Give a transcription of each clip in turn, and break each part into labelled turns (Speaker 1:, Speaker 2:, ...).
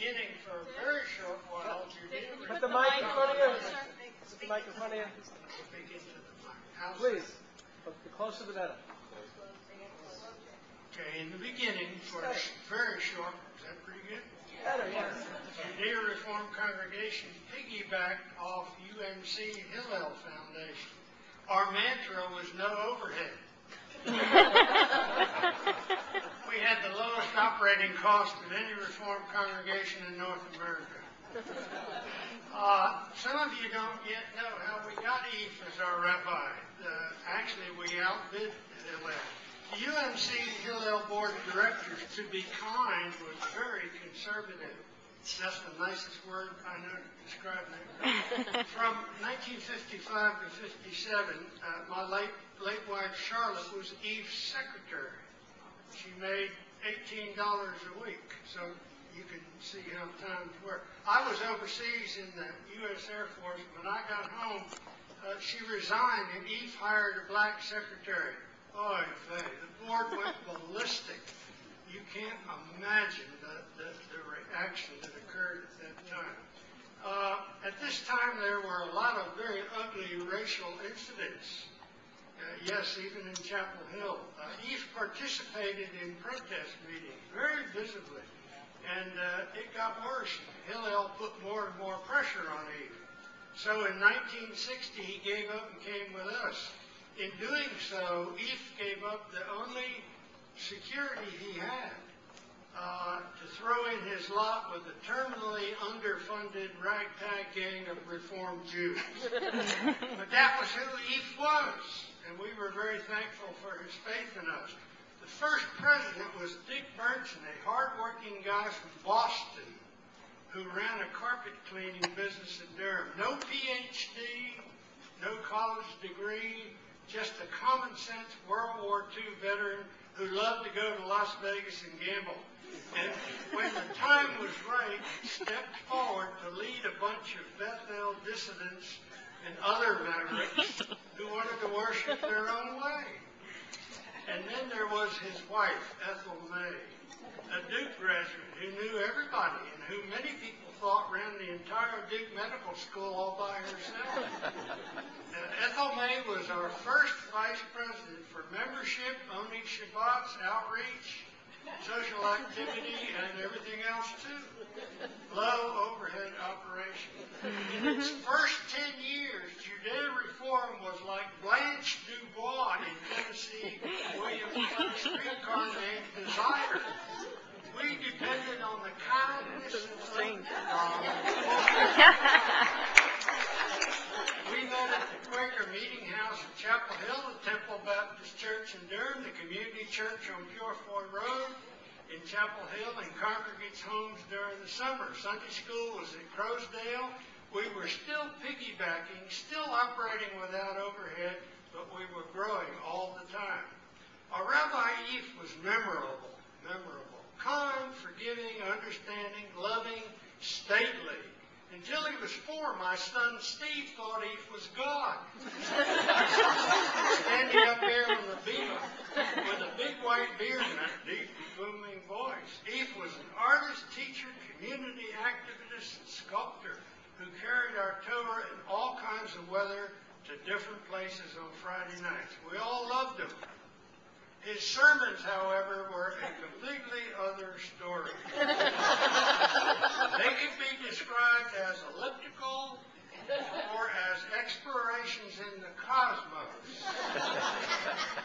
Speaker 1: beginning for a very short while, Judea.
Speaker 2: Put the mic in front of you. Put the mic in front of you. Please. The closer the better.
Speaker 1: Okay, in the beginning, for a very short, is that pretty good?
Speaker 2: Better, yes.
Speaker 1: Judea Reformed Congregation piggybacked off UMC Hillel Foundation. Our mantra was no overhead. We had the lowest operating cost of any Reformed congregation in North America. Some of you don't yet know how we got Eve as our rabbi. Actually, we outbid Hillel. The UMC Hillel Board of Directors, to be kind, was very conservative. That's the nicest word I know to describe that. From 1955 to 57, my late wife Charlotte was Eve's secretary. She made $18 a week, so you can see how times work. I was overseas in the U.S. Air Force. When I got home, she resigned, and Eve hired a black secretary. Oy vey, the board went ballistic. You can't imagine the reaction that occurred at that time. At this time, there were a lot of very ugly racial incidents. Yes, even in Chapel Hill. Eve participated in protest meetings very visibly, and it got worse. Hillel put more and more pressure on Eve. So in 1960, he gave up and came with us. In doing so, Eve gave up the only security he had to throw in his lot with the terminally underfunded ragtag gang of Reformed Jews. But that was who Eve was, and we were very thankful for his faith in us. The first president was Dick Burnson, a hard-working guy from Boston who ran a carpet cleaning business in Durham. No PhD, no college degree, just a common-sense World War II veteran who loved to go to Las Vegas and gamble. And when the time was right, he stepped forward to lead a bunch of Bethel dissidents and other mavericks who wanted to worship their own way. And then there was his wife, Ethel May, a Duke graduate who knew everybody and who many people thought ran the entire Duke Medical School all by herself. Ethel May was our first vice president for membership, owning Shabbat's, outreach, social activity, and everything else too. Low overhead operation. In its first 10 years, Judea Reform was like Blanche DuBois in Tennessee, William Clay's streetcar named Desire. We depended on the kindness and strength of God. We met at the Quaker Meeting House in Chapel Hill, the Temple Baptist Church in Durham, the Community Church on Purefoy Road in Chapel Hill, and congregants' homes during the summer. Sunday school was at Crowsdale. We were still piggybacking, still operating without overhead, but we were growing all the time. Our Rabbi Eve was memorable. Kind, forgiving, understanding, loving, stately. Until he was 4, my son Steve thought Eve was God. Standing up there with a big white beard and a deep, booming voice. Eve was an artist, teacher, community activist, and sculptor who carried our Torah in all kinds of weather to different places on Friday nights. We all loved him. His sermons, however, were a completely other story. They could be described as elliptical or as explorations in the cosmos.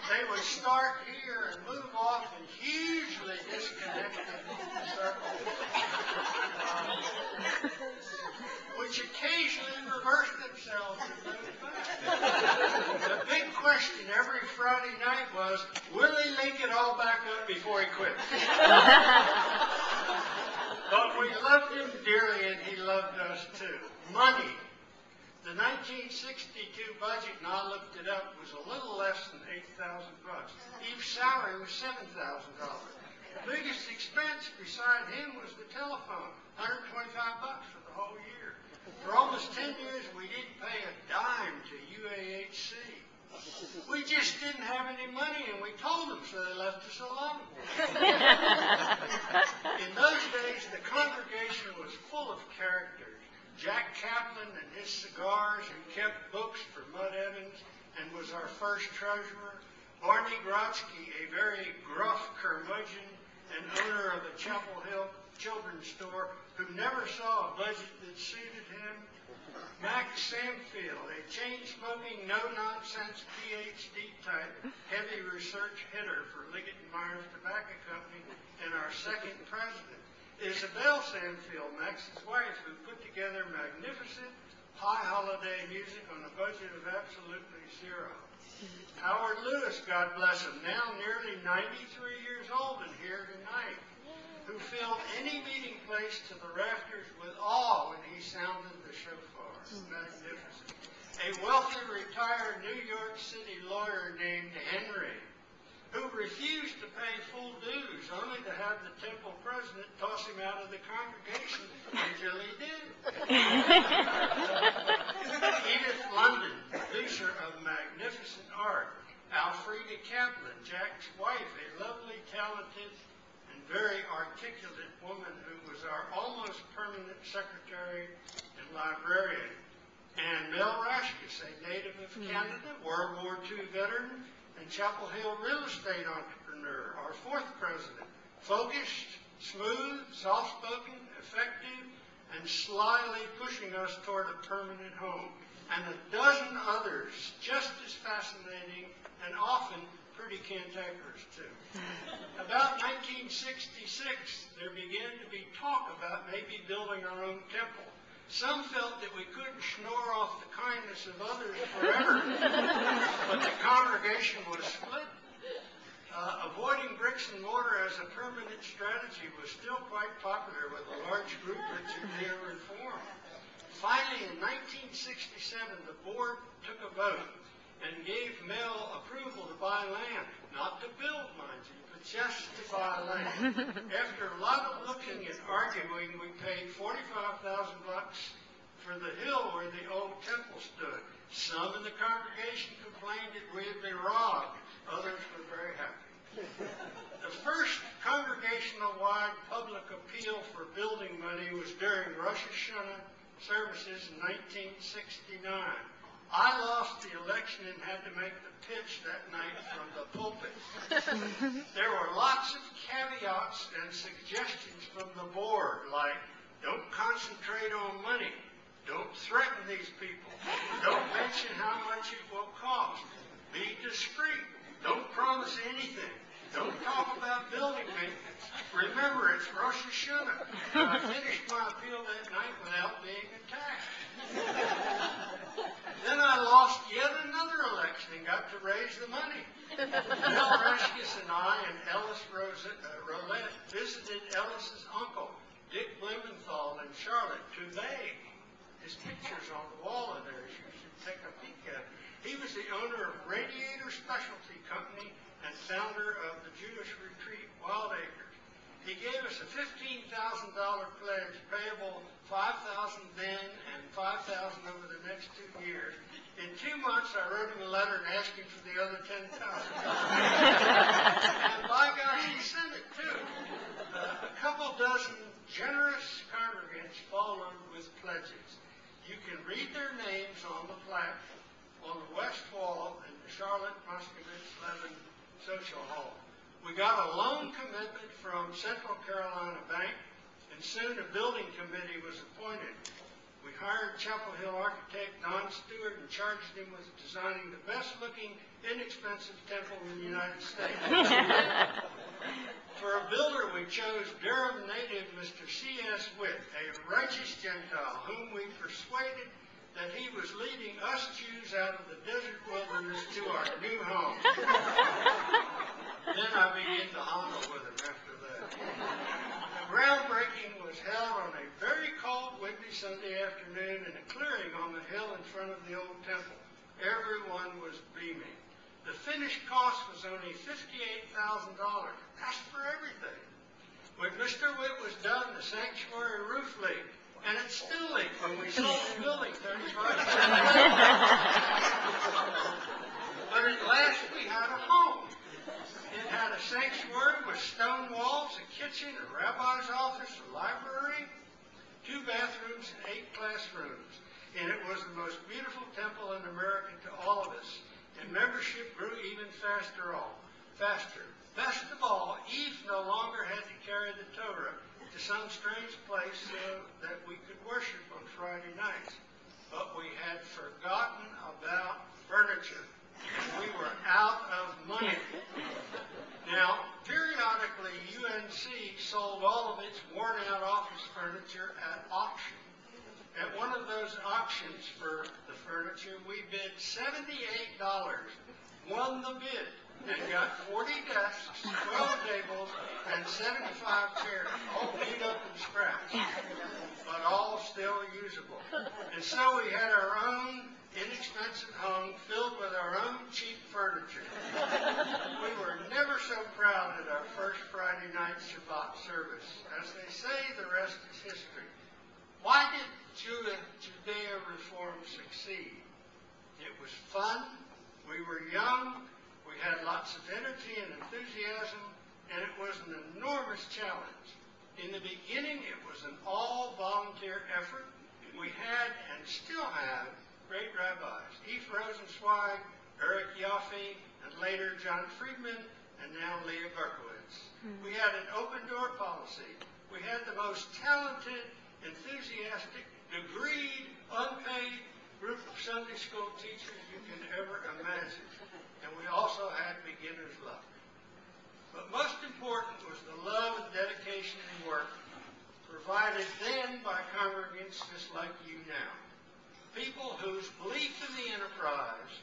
Speaker 1: They would start here and move off in hugely disconnected circles, which occasionally reversed themselves and moved back. The big question every Friday night was, will he link it all back up before he quits? But we loved him dearly, and he loved us too. Money. The 1962 budget, and I looked it up, was a little less than $8,000. Eve's salary was $7,000. The biggest expense beside him was the telephone, $125 for the whole year. For almost 10 years, we didn't pay a dime to UAHC. We just didn't have any money, and we told them, so they left us alone. In those days, the congregation chaplain and his cigars, who kept books for Mud Evans and was our first treasurer. Barney Grotsky, a very gruff curmudgeon and owner of a Chapel Hill children's store who never saw a budget that suited him. Max Samfield, a chain-smoking, no-nonsense PhD type, heavy research hitter for Liggett & Myers Tobacco Company, and our second president. Isabel Samfield, Max's wife, who put together magnificent high holiday music on a budget of absolutely zero. Howard Lewis, God bless him, now nearly 93 years old and here tonight, who filled any meeting place to the rafters with awe when he sounded the shofar. Magnificent. A wealthy retired New York City lawyer named Henry, who refused to pay full dues, only to have the temple president toss him out of the congregation until he did. Edith London, producer of magnificent art. Alfreda Kaplan, Jack's wife, a lovely, talented, and very articulate woman who was our almost permanent secretary and librarian. And Mel Rashkis, a native of Canada, World War II veteran, and Chapel Hill real estate entrepreneur, our fourth president. Focused, smooth, soft-spoken, effective, and slyly pushing us toward a permanent home. And a dozen others just as fascinating and often pretty cantankerous too. About 1966, there began to be talk about maybe building our own temple. Some felt that we couldn't snore off the kindness of others forever, but the congregation was split. Avoiding bricks and mortar as a permanent strategy was still quite popular with a large group that should be reformed. Finally, in 1967, the board took a vote and gave Mel approval to buy land, not to build, mind you, but just to buy land. After a lot of looking and arguing, we paid $45,000 for the hill where the old temple stood. Some in the congregation complained that we had been robbed. Others were very happy. The first congregational-wide public appeal for building money was during Rosh Hashanah services in 1969. I lost the election and had to make the pitch that night from the pulpit. There were lots of caveats and suggestions from the board, like, don't concentrate on money, don't threaten these people, don't mention how much it will cost, be discreet, don't promise anything, don't talk about building maintenance. Remember, it's Rosh Hashanah. I finished my appeal that night without being attacked. Then I lost yet another election and got to raise the money. Mel Rashkis and I and Ellis Roulette visited Ellis's uncle, Dick Blumenthal, in Charlotte to beg. His picture's on the wall in there. You should take a peek at it. He was the owner of Radiator Specialty Company and founder of the Jewish retreat Wild Acres. He gave us a $15,000 pledge payable $5,000 then and $5,000 over the next 2 years. In 2 months, I wrote him a letter and asked him for the other $10,000. And by gosh, he sent it too. A couple dozen generous congregants followed with pledges. You can read their names on the plaque on the west wall in the Charlotte Moscovitz Levin Social Hall. We got a loan commitment from Central Carolina Bank, and soon a building committee was appointed. We hired Chapel Hill architect Don Stewart and charged him with designing the best-looking, inexpensive temple in the United States. For a builder, we chose Durham native Mr. C.S. Witt, a righteous Gentile whom we persuaded that he was leading us Jews out of the desert wilderness to our new home. Then I began to honor with him after that. The groundbreaking was held on a very cold, windy Sunday afternoon in a clearing on the hill in front of the old temple. Everyone was beaming. The finished cost was only $58,000. That's for everything. When Mr. Witt was done, the sanctuary roof leaked. And it still leaked when we sold the building 35 years later. But at last we had a home. It had a sanctuary with stone walls, a kitchen, a rabbi's office, a library, 2 bathrooms, and 8 classrooms. faster. Best of all, Eve no longer had to carry the Torah to some strange place so that we could worship on Friday nights. But we had forgotten about furniture. We were out of money. Now, periodically, UNC sold all of its worn-out office furniture at auction. At one of those auctions for the furniture, we bid $78, won the bid, and got 40 desks, 12 tables, and 75 chairs, all beat up and scratched, but all still usable. And so we had our own inexpensive home filled with our own cheap furniture. We were never so proud at our first Friday night Shabbat service. As they say, the rest is history. Why did Judea Reform succeed? It was fun. We were young. We had lots of energy and enthusiasm, and it was an enormous challenge. In the beginning, it was an all-volunteer effort. We had and still have great rabbis, Eve Rosenzweig, Eric Yaffe, and later John Friedman, and now Leah Berkowitz. We had an open-door policy. We had the most talented, enthusiastic, degreed, unpaid group of Sunday school teachers you can ever imagine. And we also had beginner's luck. But most important was the love and dedication and work provided then by congregants just like you now. People whose belief in the enterprise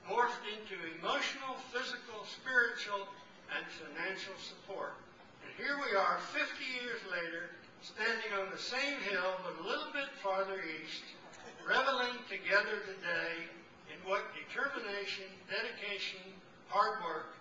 Speaker 1: morphed into emotional, physical, spiritual, and financial support. And here we are 50 years later, standing on the same hill but a little bit farther east, reveling together today in what determination, dedication, hard work,